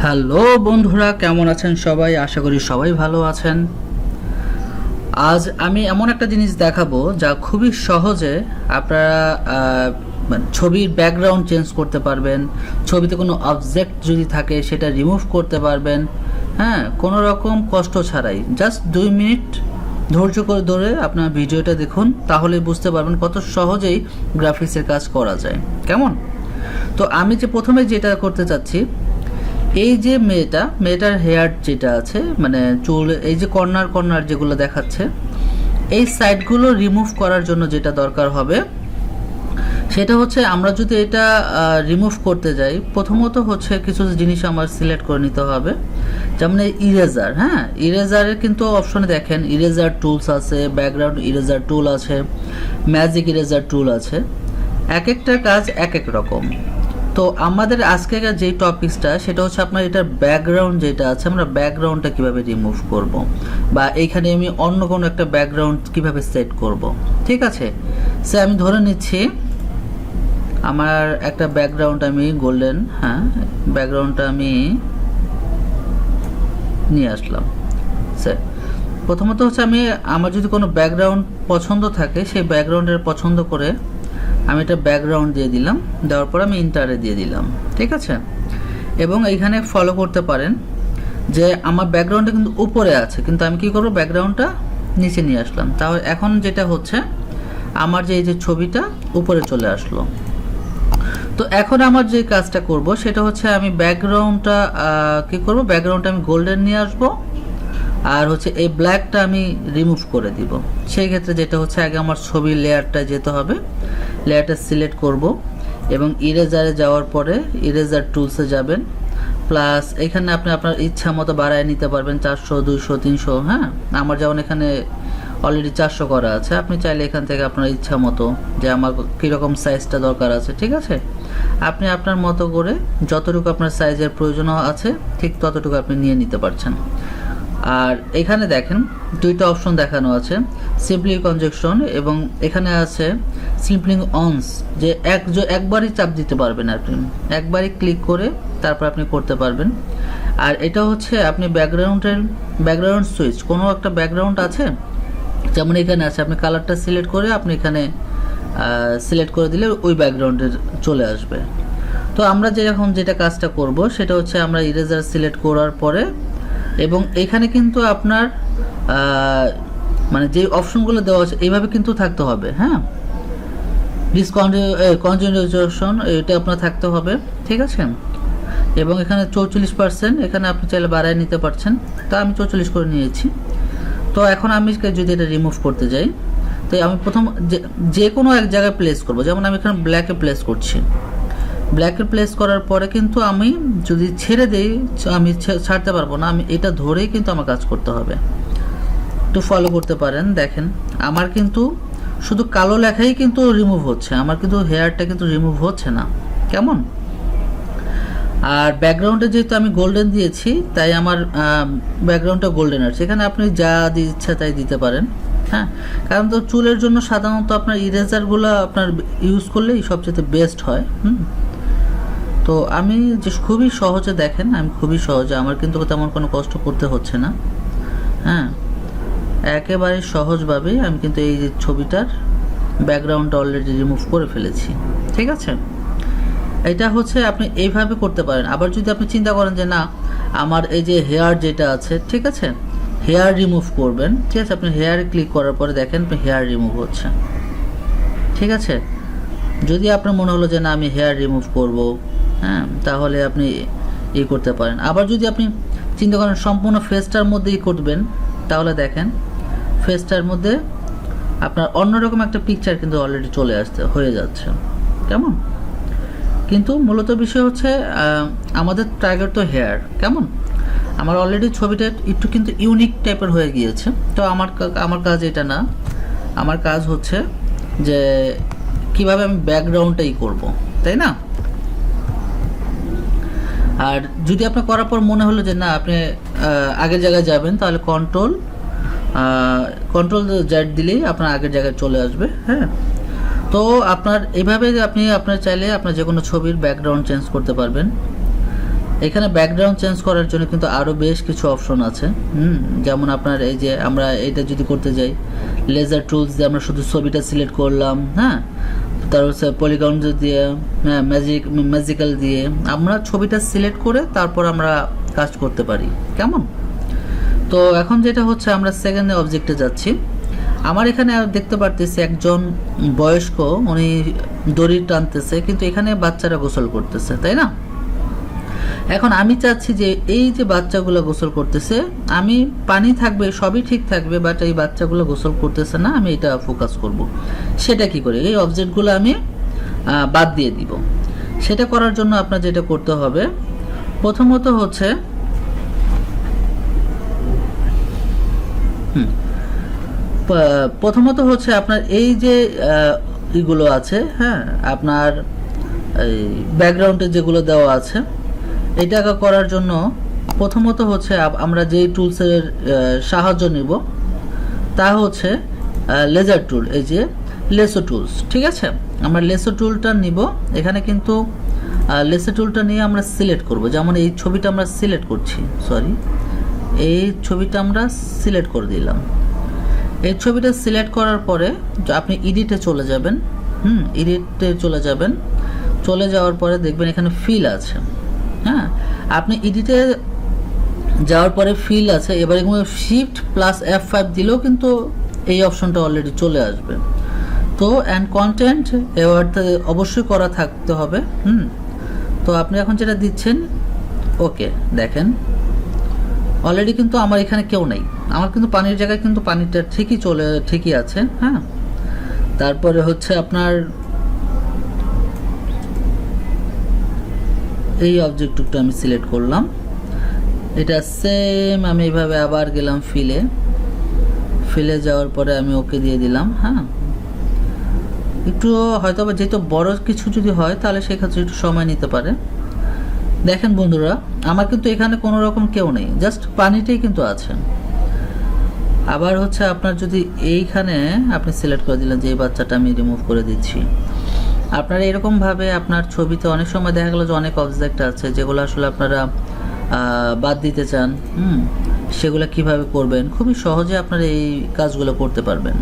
Hello বন্ধুরা, কেমন আছেন সবাই? আশা করি সবাই ভালো আছেন। আজ আমি এমন একটা জিনিস দেখাবো যা খুবই সহজে আপনারা ছবির ব্যাকগ্রাউন্ড চেঞ্জ করতে পারবেন। ছবিতে কোনো অবজেক্ট যদি থাকে সেটা রিমুভ করতে পারবেন, হ্যাঁ, কোনো রকম কষ্ট ছাড়াই। জাস্ট 2 মিনিট ধৈর্য করে ধরে আপনার ভিডিওটা দেখুন, তাহলে বুঝতে পারবেন কত সহজেই গ্রাফিক্সের কাজ করা যায়। কেমন? তো আমি যে প্রথমে যেটা করতে চাচ্ছি, এই যে মেয়েটার হেয়ার যেটা আছে, মানে চুল, এই যে কর্নার যেগুলো দেখাচ্ছে, এই সাইডগুলো রিমুভ করার জন্য যেটা দরকার হবে সেটা হচ্ছে, আমরা যদি এটা রিমুভ করতে যাই, প্রথমত হচ্ছে কিছু জিনিস আমার সিলেক্ট করে নিতে হবে। যেমন ইরেজার, হ্যাঁ, ইরেজারের কিন্তু অপশনে দেখেন ইরেজার টুলস আছে, ব্যাকগ্রাউন্ড ইরেজার টুল আছে, ম্যাজিক ইরেজার টুল আছে। এক একটা কাজ এক এক রকম। তো আমাদের আজকের যে টপিকসটা সেটা হচ্ছে আপনার এটার ব্যাকগ্রাউন্ড যেটা আছে, আমরা ব্যাকগ্রাউন্ডটা কিভাবে রিমুভ করব, বা এইখানে আমি অন্য কোনো একটা ব্যাকগ্রাউন্ড কিভাবে সেট করব। ঠিক আছে, সে আমি ধরে নিচ্ছি আমার একটা ব্যাকগ্রাউন্ড আমি গোল্ডেন, হ্যাঁ, ব্যাকগ্রাউন্ডটা আমি নিয়ে আসলাম। সে প্রথমত হচ্ছে আমার যদি কোনো ব্যাকগ্রাউন্ড পছন্দ থাকে, সেই ব্যাকগ্রাউন্ডের পছন্দ করে আমি এটা ব্যাকগ্রাউন্ড দিয়ে দিলাম, দেওয়ার পর আমি ইন্টারে দিয়ে দিলাম। ঠিক আছে, এবং এইখানে ফলো করতে পারেন যে আমার ব্যাকগ্রাউন্ডটা কিন্তু উপরে আছে, কিন্তু আমি কি করব, ব্যাকগ্রাউন্ডটা নিচে নিয়ে আসলাম। তাহলে এখন যেটা হচ্ছে, আমার যে এই যে ছবিটা উপরে চলে আসলো। তো এখন আমার যে কাজটা করব সেটা হচ্ছে, আমি ব্যাকগ্রাউন্ডটা কি করব, ব্যাকগ্রাউন্ডটা আমি গোল্ডেন নিয়ে আসব, আর হচ্ছে এই ব্ল্যাকটা আমি রিমুভ করে দিব। সেই ক্ষেত্রে যেটা হচ্ছে, আগে আমার ছবির লেয়ারটা যেতে হবে, লেয়ারটা সিলেক্ট করব এবং ইরেজারে যাওয়ার পরে ইরেজার টুলসে যাবেন। প্লাস এখানে আপনি আপনার ইচ্ছা মতো বাড়ায় নিতে পারবেন, 400, 200, 300, হ্যাঁ, আমার যেমন এখানে অলরেডি 400 করা আছে। আপনি চাইলে এখান থেকে আপনার ইচ্ছা মতো, যে আমার কীরকম সাইজটা দরকার আছে, ঠিক আছে, আপনি আপনার মতো করে যতটুকু আপনার সাইজের প্রয়োজন আছে ঠিক ততটুকু আপনি নিয়ে নিতে পারছেন। আর এখানে দেখেন দুইটা অপশন দেখানো আছে, সিম্পলি কনজেকশন, এবং এখানে আছে সিম্পলিং অনস, যে একবারই চাপ দিতে পারবেন, আপনি একবারই ক্লিক করে তারপর আপনি করতে পারবেন। আর এটা হচ্ছে আপনি ব্যাকগ্রাউন্ড সুইচ, কোনো একটা ব্যাকগ্রাউন্ড আছে, যেমন এখানে আছে, আপনি কালারটা সিলেক্ট করে আপনি এখানে সিলেক্ট করে দিলে ওই ব্যাকগ্রাউন্ডের চলে আসবে। তো আমরা যেটা কাজটা করব সেটা হচ্ছে, আমরা ইরেজার সিলেক্ট করার পরে, এবং এখানে কিন্তু আপনার মানে যে অপশনগুলো দেওয়া আছে এইভাবে কিন্তু থাকতে হবে, হ্যাঁ, কন্টিনিউশন এটা আপনার থাকতে হবে, ঠিক আছে। এবং এখানে 44%, এখানে আপনি চাইলে বাড়ায় নিতে পারছেন, তা আমি 44 করে নিয়েছি। তো এখন আমি যদি এটা রিমুভ করতে যাই, তো আমি প্রথম যে কোনো এক জায়গায় প্লেস করব। যেমন আমি এখানে ব্ল্যাকে প্লেস করছি, ব্ল্যাকে প্লেস করার পরে কিন্তু আমি যদি ছেড়ে দেই, আমি ছাড়তে পারবো না, আমি এটা ধরেই কিন্তু আমার কাজ করতে হবে। একটু ফলো করতে পারেন, দেখেন আমার কিন্তু শুধু কালো লেখাই কিন্তু রিমুভ হচ্ছে, আমার কিন্তু হেয়ারটা কিন্তু রিমুভ হচ্ছে না। কেমন? আর ব্যাকগ্রাউন্ডে যেহেতু আমি গোল্ডেন দিয়েছি, তাই আমার ব্যাকগ্রাউন্ডটা গোল্ডেন আছে। এখানে আপনি যা ইচ্ছা তাই দিতে পারেন, হ্যাঁ, কারণ তো চুলের জন্য সাধারণত আপনার ইরেজারগুলো আপনার ইউজ করলেই সবচেয়ে বেস্ট হয়। তো আমি যে খুবই সহজে, দেখেন আমি খুবই সহজে, আমার কিন্তু তেমন কোনো কষ্ট করতে হচ্ছে না, হ্যাঁ, একেবারে সহজভাবেই আমি কিন্তু এই যে ছবিটার ব্যাকগ্রাউন্ডটা অলরেডি রিমুভ করে ফেলেছি। ঠিক আছে, এটা হচ্ছে আপনি এইভাবে করতে পারেন। আবার যদি আপনি চিন্তা করেন যে না, আমার এই যে হেয়ার যেটা আছে, ঠিক আছে, হেয়ার রিমুভ করবেন, ঠিক আছে, আপনি হেয়ারে ক্লিক করার পরে দেখেন হেয়ার রিমুভ হচ্ছে। ঠিক আছে, যদি আপনার মনে হলো যে না আমি হেয়ার রিমুভ করব, হ্যাঁ, তাহলে আপনি করতে পারেন। আবার যদি আপনি চিন্তা করেন সম্পূর্ণ ফেসটার মধ্যেই করবেন, তাহলে দেখেন ফেসটার মধ্যে আপনার অন্যরকম একটা পিকচার কিন্তু অলরেডি হয়ে যাচ্ছে। কেমন? কিন্তু মূলত বিষয় হচ্ছে, আমাদের টার্গেট তো হেয়ার। কেমন? আমার অলরেডি ছবিটা একটু কিন্তু ইউনিক টাইপের হয়ে গিয়েছে। তো আমার কাজ এটা না, আমার কাজ হচ্ছে যে কিভাবে আমি ব্যাকগ্রাউন্ডটাই করব, তাই না? আর যদি আপনার করার পর মনে হলো যে না আপনি আগের জায়গায় যাবেন, তাহলে কন্ট্রোল জেড দিলেই আপনার আগের জায়গায় চলে আসবে, হ্যাঁ। তো আপনার এইভাবে আপনি আপনার চাইলে আপনার যে কোনো ছবির ব্যাকগ্রাউন্ড চেঞ্জ করতে পারবেন। এখানে ব্যাকগ্রাউন্ড চেঞ্জ করার জন্য কিন্তু আরও বেশ কিছু অপশন আছে। যেমন আপনার এই যে আমরা এটা যদি করতে যাই, লেজার টুলস দিয়ে আমরা শুধু ছবিটা সিলেক্ট করলাম, হ্যাঁ, তারপর হচ্ছে পলিগন দিয়ে, হ্যাঁ, ম্যাজিক্যাল দিয়ে আমরা ছবিটা সিলেক্ট করে তারপর আমরা কাজ করতে পারি। কেমন? তো এখন যেটা হচ্ছে আমরা সেকেন্ড অবজেক্টে যাচ্ছি। আমার এখানে দেখতে পারতেছি একজন বয়স্ক উনি দড়ি টানতেছে, কিন্তু এখানে বাচ্চারা গোসল করতেছে, তাই না? এখন আমি চাচ্ছি যে এই যে বাচ্চাগুলো গোসল করতেছে, আমি পানি থাকবে সবই ঠিক থাকবে, বাট এই বাচ্চাগুলো গোসল করতেছে না, আমি এটা ফোকাস করব। সেটা কি করে? এই অবজেক্টগুলো আমি বাদ দিয়ে দিব। সেটা করার জন্য আপনার যেটা করতে হবে, প্রথমত হচ্ছে আপনার এই যে এগুলো আছে, হ্যাঁ, আপনার এই ব্যাকগ্রাউন্ডে যেগুলো দেওয়া আছে, এটা করার জন্য প্রথমত হচ্ছে আমরা যেই টুলসের সাহায্য নিব তা হচ্ছে লেজার টুল, এই যে লেসো টুলস, ঠিক আছে? আমরা লেসো টুলটা নিব। এখানে কিন্তু লেসো টুলটা নিয়ে আমরা সিলেক্ট করব। যেমন এই ছবিটা আমরা সিলেক্ট করছি, এই ছবিটা আমরা সিলেক্ট করে দিলাম। এই ছবিটা সিলেক্ট করার পরে আপনি এডিটে চলে যাবেন। এডিটে চলে যাবেন। চলে যাওয়ার পরে দেখবেন এখানে ফিল আছে, হ্যাঁ, আপনি এডিটে যাওয়ার পরে ফিল আছে। এবারে শিফট প্লাস F5 দিলেও কিন্তু এই অপশনটা অলরেডি চলে আসবে। তো অ্যান্ড কন্টেন্ট এবারটা অবশ্যই করা থাকতে হবে। তো আপনি এখন যেটা দিচ্ছেন, ওকে, দেখেন অলরেডি কিন্তু আমার এখানে কেউ নেই, আমার কিন্তু পানির জায়গায় কিন্তু পানিটা ঠিকই আছে, হ্যাঁ। তারপরে হচ্ছে আপনার এই অবজেক্টটা আমি সিলেক্ট করলাম, এটা সেম আমি এইভাবে আবার গেলাম ফিলে যাওয়ার পরে আমি ওকে দিয়ে দিলাম, হ্যাঁ। একটু হয়তো বা যেহেতু বড় কিছু যদি হয় তাহলে সেক্ষেত্রে একটু সময় নিতে পারে। দেখেন বন্ধুরা, আমার কিন্তু এখানে কোনো রকম কেউ নেই, জাস্ট পানিটাই কিন্তু আছে। আবার হচ্ছে আপনার যদি এইখানে আপনি সিলেক্ট করে দিলেন যে এই বাচ্চাটা আমি রিমুভ করে দিচ্ছি, আপনারা এরকমভাবে আপনার ছবিতে অনেক সময় দেখা গেল যে অনেক অবজেক্ট আছে যেগুলো আসলে আপনারা বাদ দিতে চান, সেগুলো কিভাবে করবেন? খুবই সহজে আপনারা এই কাজগুলো করতে পারবেন।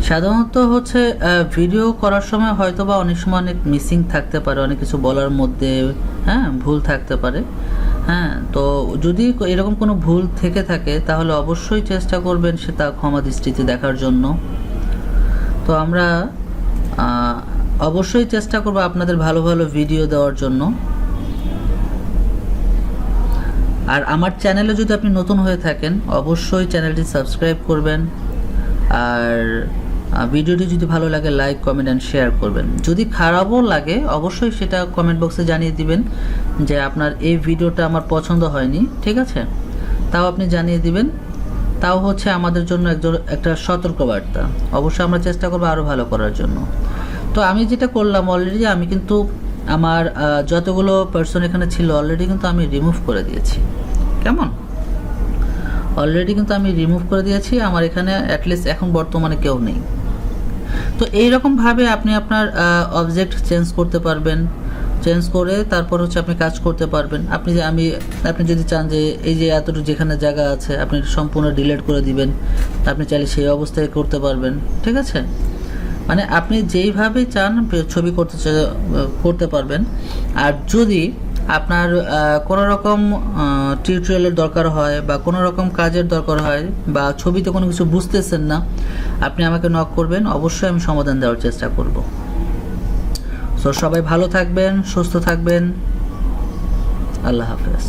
সাধারণত হচ্ছে ভিডিও করার সময় হয়তো বা অনেক সময় অনেক মিসিং থাকতে পারে, অনেক কিছু বলার মধ্যে, হ্যাঁ, ভুল থাকতে পারে, হ্যাঁ। তো যদি এরকম কোনো ভুল থেকে থাকে তাহলে অবশ্যই চেষ্টা করবেন সেটা ক্ষমা দৃষ্টিতে দেখার জন্য। তো আমরা অবশ্যই চেষ্টা করব আপনাদের ভালো ভালো ভিডিও দেওয়ার জন্য। আর আমার চ্যানেলে যদি আপনি নতুন হয়ে থাকেন অবশ্যই চ্যানেলটি সাবস্ক্রাইব করবেন। আর ভিডিওটি যদি ভালো লাগে লাইক, কমেন্ট অ্যান্ড শেয়ার করবেন। যদি খারাপও লাগে অবশ্যই সেটা কমেন্ট বক্সে জানিয়ে দিবেন যে আপনার এই ভিডিওটা আমার পছন্দ হয়নি, ঠিক আছে? তাও আপনি জানিয়ে দিবেন। তাও হচ্ছে আমাদের জন্য একটা সতর্কবার্তা। অবশ্যই আমরা চেষ্টা করবো আরও ভালো করার জন্য। তো আমি যেটা করলাম অলরেডি, আমি কিন্তু আমার যতগুলো পার্সন এখানে ছিল অলরেডি কিন্তু আমি রিমুভ করে দিয়েছি। কেমন? অলরেডি কিন্তু আমি রিমুভ করে দিয়েছি, আমার এখানে অ্যাটলিস্ট এখন বর্তমানে কেউ নেই। তো এইরকমভাবে আপনি আপনার অবজেক্ট চেঞ্জ করতে পারবেন, চেঞ্জ করে তারপর হচ্ছে আপনি কাজ করতে পারবেন। আপনি যদি চান যে এই যে এতটুকু যেখানে জায়গা আছে আপনি সম্পূর্ণ ডিলিট করে দিবেন, আপনি চাইলে সেই অবস্থায় করতে পারবেন, ঠিক আছে? মানে আপনি যেইভাবে চান ছবি করতে পারবেন। আর যদি আপনার কোনো রকম টিউটোরিয়ালের দরকার হয় বা কোনো রকম কাজের দরকার হয় বা ছবিতে কোনো কিছু বুঝতেছেন না, আপনি আমাকে নক করবেন, অবশ্যই আমি সমাধান দেওয়ার চেষ্টা করব। সো সবাই ভালো থাকবেন, সুস্থ থাকবেন। আল্লাহ হাফেজ।